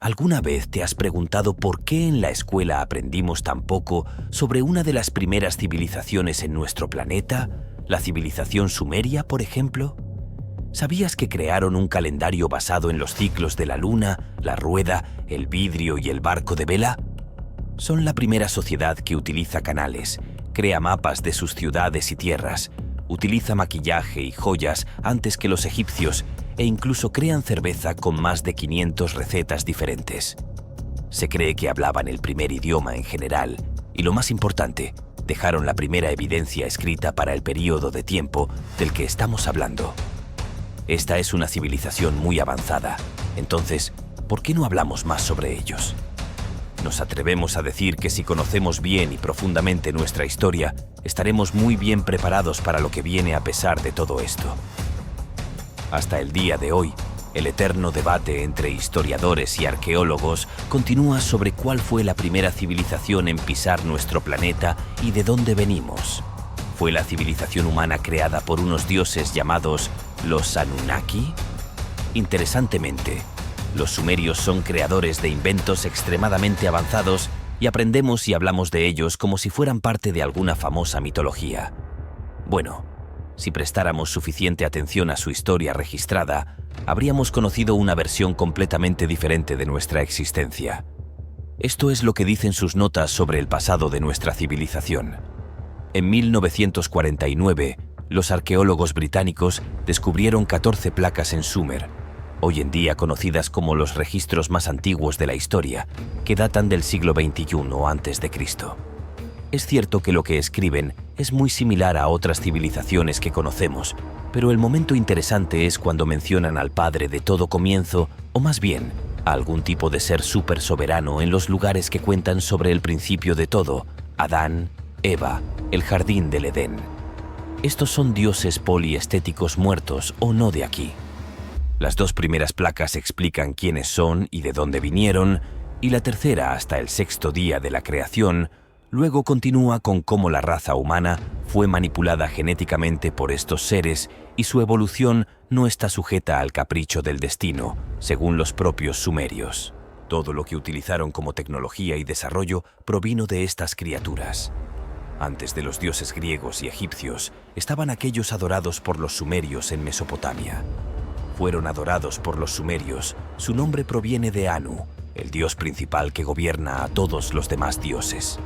¿Alguna vez te has preguntado por qué en la escuela aprendimos tan poco sobre una de las primeras civilizaciones en nuestro planeta, la civilización sumeria, por ejemplo? ¿Sabías que crearon un calendario basado en los ciclos de la luna, la rueda, el vidrio y el barco de vela? Son la primera sociedad que utiliza canales, crea mapas de sus ciudades y tierras, utiliza maquillaje y joyas antes que los egipcios e incluso crean cerveza con más de 500 recetas diferentes. Se cree que hablaban el primer idioma en general y, lo más importante, dejaron la primera evidencia escrita para el período de tiempo del que estamos hablando. Esta es una civilización muy avanzada. Entonces, ¿por qué no hablamos más sobre ellos? Nos atrevemos a decir que si conocemos bien y profundamente nuestra historia, estaremos muy bien preparados para lo que viene a pesar de todo esto. Hasta el día de hoy, el eterno debate entre historiadores y arqueólogos continúa sobre cuál fue la primera civilización en pisar nuestro planeta y de dónde venimos. ¿Fue la civilización humana creada por unos dioses llamados los Anunnaki? Interesantemente, los sumerios son creadores de inventos extremadamente avanzados y aprendemos y hablamos de ellos como si fueran parte de alguna famosa mitología. Bueno, si prestáramos suficiente atención a su historia registrada, habríamos conocido una versión completamente diferente de nuestra existencia. Esto es lo que dicen sus notas sobre el pasado de nuestra civilización. En 1949, los arqueólogos británicos descubrieron 14 placas en Sumer, hoy en día conocidas como los registros más antiguos de la historia, que datan del siglo XXI a.C. Es cierto que lo que escriben es muy similar a otras civilizaciones que conocemos, pero el momento interesante es cuando mencionan al padre de todo comienzo, o más bien, a algún tipo de ser súper soberano en los lugares que cuentan sobre el principio de todo, Adán, Eva, el jardín del Edén. Estos son dioses poliestéticos muertos o no de aquí. Las dos primeras placas explican quiénes son y de dónde vinieron, y la tercera, hasta el sexto día de la creación, luego continúa con cómo la raza humana fue manipulada genéticamente por estos seres y su evolución no está sujeta al capricho del destino, según los propios sumerios. Todo lo que utilizaron como tecnología y desarrollo provino de estas criaturas. Antes de los dioses griegos y egipcios, estaban aquellos adorados por los sumerios en Mesopotamia. Fueron adorados por los sumerios. Su nombre proviene de Anu, el dios principal que gobierna a todos los demás dioses.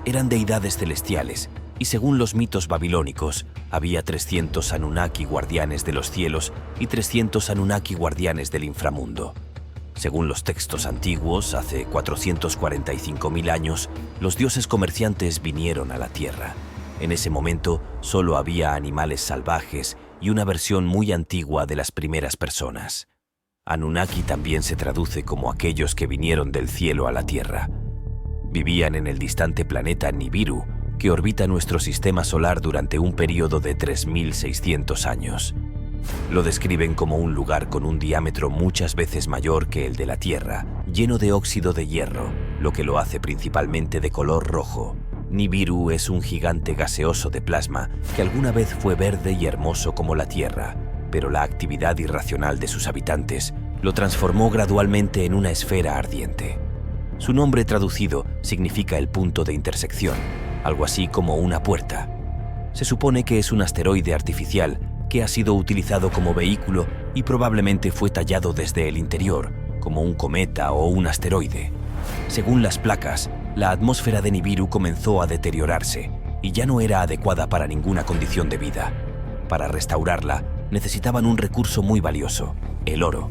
Eran deidades celestiales, y según los mitos babilónicos, había 300 Anunnaki guardianes de los cielos y 300 Anunnaki guardianes del inframundo. Según los textos antiguos, hace 445.000 años, los dioses comerciantes vinieron a la Tierra. En ese momento, solo había animales salvajes y una versión muy antigua de las primeras personas. Anunnaki también se traduce como aquellos que vinieron del cielo a la Tierra. Vivían en el distante planeta Nibiru, que orbita nuestro sistema solar durante un periodo de 3.600 años. Lo describen como un lugar con un diámetro muchas veces mayor que el de la Tierra, lleno de óxido de hierro, lo que lo hace principalmente de color rojo. Nibiru es un gigante gaseoso de plasma que alguna vez fue verde y hermoso como la Tierra, pero la actividad irracional de sus habitantes lo transformó gradualmente en una esfera ardiente. Su nombre traducido significa el punto de intersección, algo así como una puerta. Se supone que es un asteroide artificial que ha sido utilizado como vehículo y probablemente fue tallado desde el interior, como un cometa o un asteroide. Según las placas, la atmósfera de Nibiru comenzó a deteriorarse y ya no era adecuada para ninguna condición de vida. Para restaurarla, necesitaban un recurso muy valioso, el oro.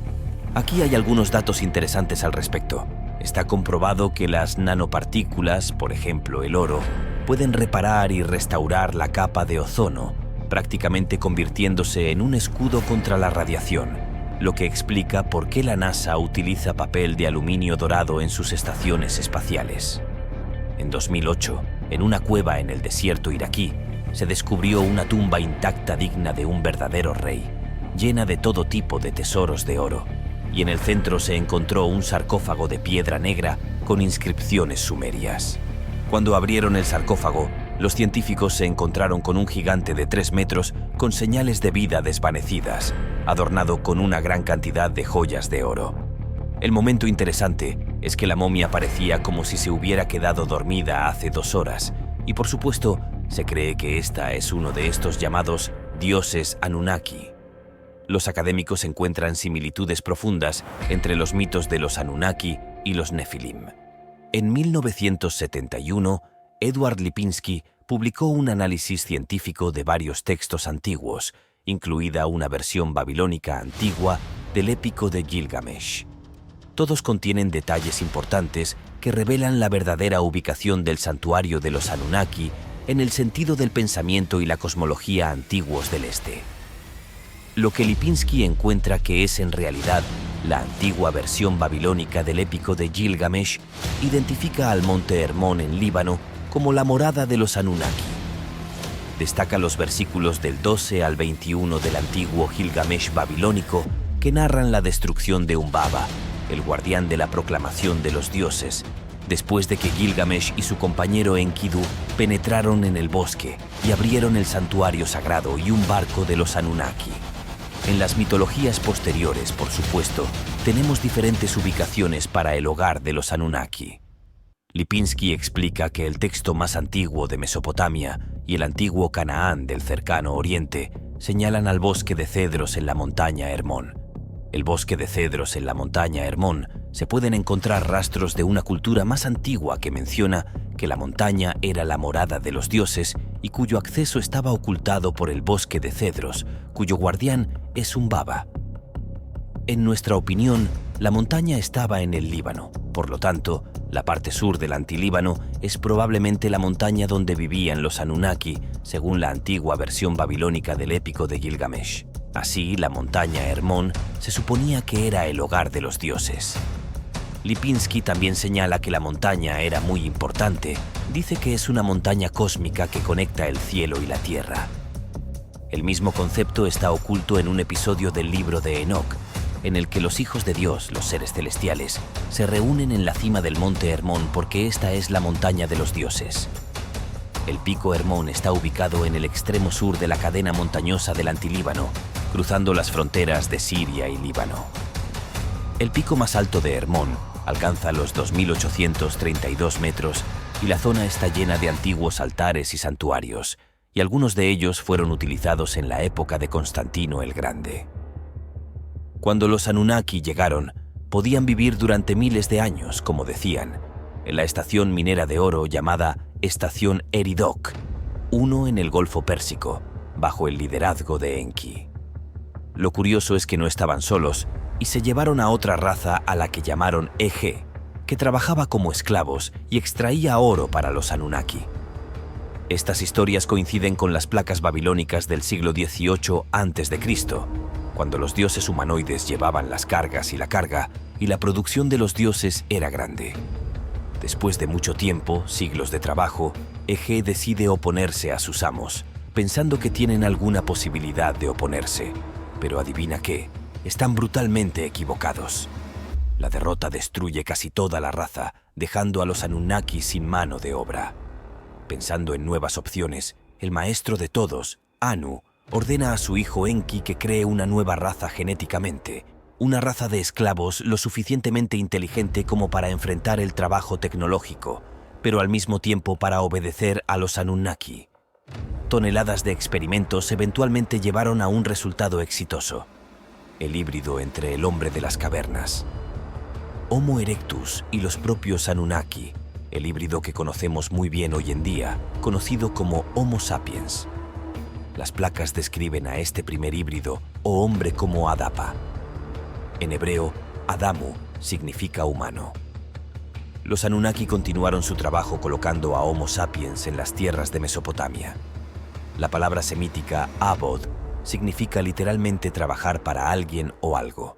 Aquí hay algunos datos interesantes al respecto. Está comprobado que las nanopartículas, por ejemplo el oro, pueden reparar y restaurar la capa de ozono, prácticamente convirtiéndose en un escudo contra la radiación, lo que explica por qué la NASA utiliza papel de aluminio dorado en sus estaciones espaciales. En 2008, en una cueva en el desierto iraquí, se descubrió una tumba intacta digna de un verdadero rey, llena de todo tipo de tesoros de oro, y en el centro se encontró un sarcófago de piedra negra con inscripciones sumerias. Cuando abrieron el sarcófago, los científicos se encontraron con un gigante de 3 metros con señales de vida desvanecidas, adornado con una gran cantidad de joyas de oro. El momento interesante es que la momia parecía como si se hubiera quedado dormida hace 2 horas, y por supuesto, se cree que esta es uno de estos llamados dioses Anunnaki. Los académicos encuentran similitudes profundas entre los mitos de los Anunnaki y los Nefilim. En 1971, Edward Lipinski publicó un análisis científico de varios textos antiguos, incluida una versión babilónica antigua del épico de Gilgamesh. Todos contienen detalles importantes que revelan la verdadera ubicación del santuario de los Anunnaki en el sentido del pensamiento y la cosmología antiguos del este. Lo que Lipinski encuentra que es en realidad la antigua versión babilónica del épico de Gilgamesh identifica al monte Hermón en Líbano como la morada de los Anunnaki. Destaca los versículos del 12 al 21 del antiguo Gilgamesh babilónico que narran la destrucción de Humbaba, el guardián de la proclamación de los dioses, después de que Gilgamesh y su compañero Enkidu penetraron en el bosque y abrieron el santuario sagrado y un barco de los Anunnaki. En las mitologías posteriores, por supuesto, tenemos diferentes ubicaciones para el hogar de los Anunnaki. Lipinski explica que el texto más antiguo de Mesopotamia y el antiguo Canaán del cercano Oriente señalan al bosque de cedros en la montaña Hermón. El bosque de cedros en la montaña Hermón se pueden encontrar rastros de una cultura más antigua que menciona que la montaña era la morada de los dioses y cuyo acceso estaba ocultado por el bosque de cedros, cuyo guardián es Humbaba. En nuestra opinión, la montaña estaba en el Líbano. Por lo tanto, la parte sur del Antilíbano es probablemente la montaña donde vivían los Anunnaki, según la antigua versión babilónica del épico de Gilgamesh. Así, la montaña Hermón se suponía que era el hogar de los dioses. Lipinski también señala que la montaña era muy importante. Dice que es una montaña cósmica que conecta el cielo y la tierra. El mismo concepto está oculto en un episodio del libro de Enoc, en el que los hijos de Dios, los seres celestiales, se reúnen en la cima del monte Hermón porque esta es la montaña de los dioses. El pico Hermón está ubicado en el extremo sur de la cadena montañosa del Antilíbano, cruzando las fronteras de Siria y Líbano. El pico más alto de Hermón alcanza los 2.832 metros y la zona está llena de antiguos altares y santuarios, y algunos de ellos fueron utilizados en la época de Constantino el Grande. Cuando los Anunnaki llegaron, podían vivir durante miles de años, como decían, en la estación minera de oro llamada Estación Eridok, uno en el Golfo Pérsico, bajo el liderazgo de Enki. Lo curioso es que no estaban solos y se llevaron a otra raza a la que llamaron Ege, que trabajaba como esclavos y extraía oro para los Anunnaki. Estas historias coinciden con las placas babilónicas del siglo XVIII a.C., cuando los dioses humanoides llevaban las cargas y la carga, y la producción de los dioses era grande. Después de mucho tiempo, siglos de trabajo, Ege decide oponerse a sus amos, pensando que tienen alguna posibilidad de oponerse. Pero adivina qué, están brutalmente equivocados. La derrota destruye casi toda la raza, dejando a los Anunnaki sin mano de obra. Pensando en nuevas opciones, el maestro de todos, Anu, ordena a su hijo Enki que cree una nueva raza genéticamente, una raza de esclavos lo suficientemente inteligente como para enfrentar el trabajo tecnológico, pero al mismo tiempo para obedecer a los Anunnaki. Toneladas de experimentos eventualmente llevaron a un resultado exitoso: el híbrido entre el hombre de las cavernas, Homo erectus, y los propios Anunnaki, el híbrido que conocemos muy bien hoy en día, conocido como Homo sapiens. Las placas describen a este primer híbrido o hombre como Adapa. En hebreo, Adamu significa humano. Los Anunnaki continuaron su trabajo colocando a Homo sapiens en las tierras de Mesopotamia. La palabra semítica Abod significa literalmente trabajar para alguien o algo.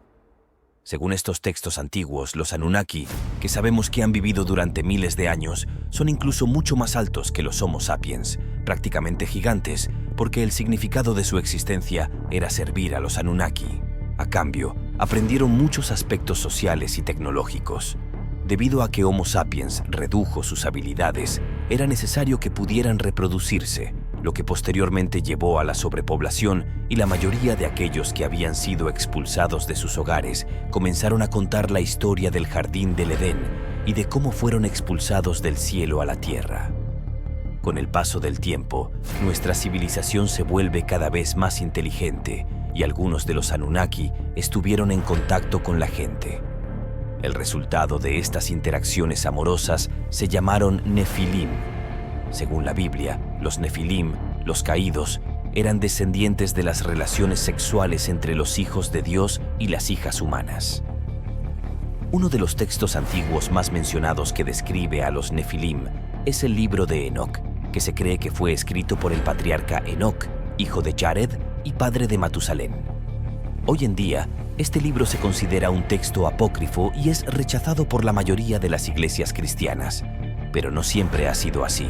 Según estos textos antiguos, los Anunnaki, que sabemos que han vivido durante miles de años, son incluso mucho más altos que los Homo sapiens, prácticamente gigantes, porque el significado de su existencia era servir a los Anunnaki. A cambio, aprendieron muchos aspectos sociales y tecnológicos. Debido a que Homo sapiens redujo sus habilidades, era necesario que pudieran reproducirse, lo que posteriormente llevó a la sobrepoblación y la mayoría de aquellos que habían sido expulsados de sus hogares comenzaron a contar la historia del jardín del Edén y de cómo fueron expulsados del cielo a la tierra. Con el paso del tiempo, nuestra civilización se vuelve cada vez más inteligente y algunos de los Anunnaki estuvieron en contacto con la gente. El resultado de estas interacciones amorosas se llamaron Nefilim. Según la Biblia, los Nefilim, los caídos, eran descendientes de las relaciones sexuales entre los hijos de Dios y las hijas humanas. Uno de los textos antiguos más mencionados que describe a los Nefilim es el libro de Enoc, que se cree que fue escrito por el patriarca Enoc, hijo de Jared y padre de Matusalén. Hoy en día, este libro se considera un texto apócrifo y es rechazado por la mayoría de las iglesias cristianas, pero no siempre ha sido así.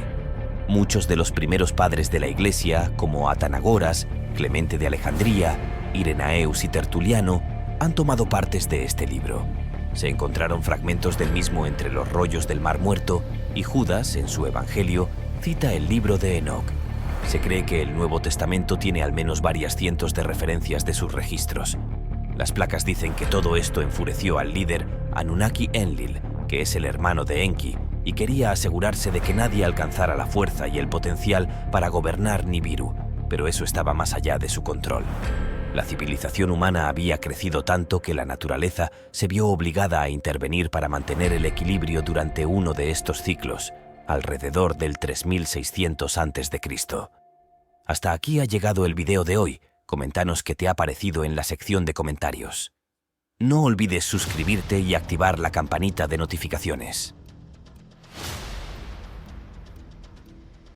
Muchos de los primeros padres de la Iglesia, como Atanagoras, Clemente de Alejandría, Irenaeus y Tertuliano, han tomado partes de este libro. Se encontraron fragmentos del mismo entre los rollos del Mar Muerto y Judas, en su Evangelio, cita el libro de Enoc. Se cree que el Nuevo Testamento tiene al menos varias cientos de referencias de sus registros. Las placas dicen que todo esto enfureció al líder Anunnaki Enlil, que es el hermano de Enki, y quería asegurarse de que nadie alcanzara la fuerza y el potencial para gobernar Nibiru, pero eso estaba más allá de su control. La civilización humana había crecido tanto que la naturaleza se vio obligada a intervenir para mantener el equilibrio durante uno de estos ciclos, alrededor del 3600 a.C. Hasta aquí ha llegado el video de hoy. Coméntanos qué te ha parecido en la sección de comentarios. No olvides suscribirte y activar la campanita de notificaciones.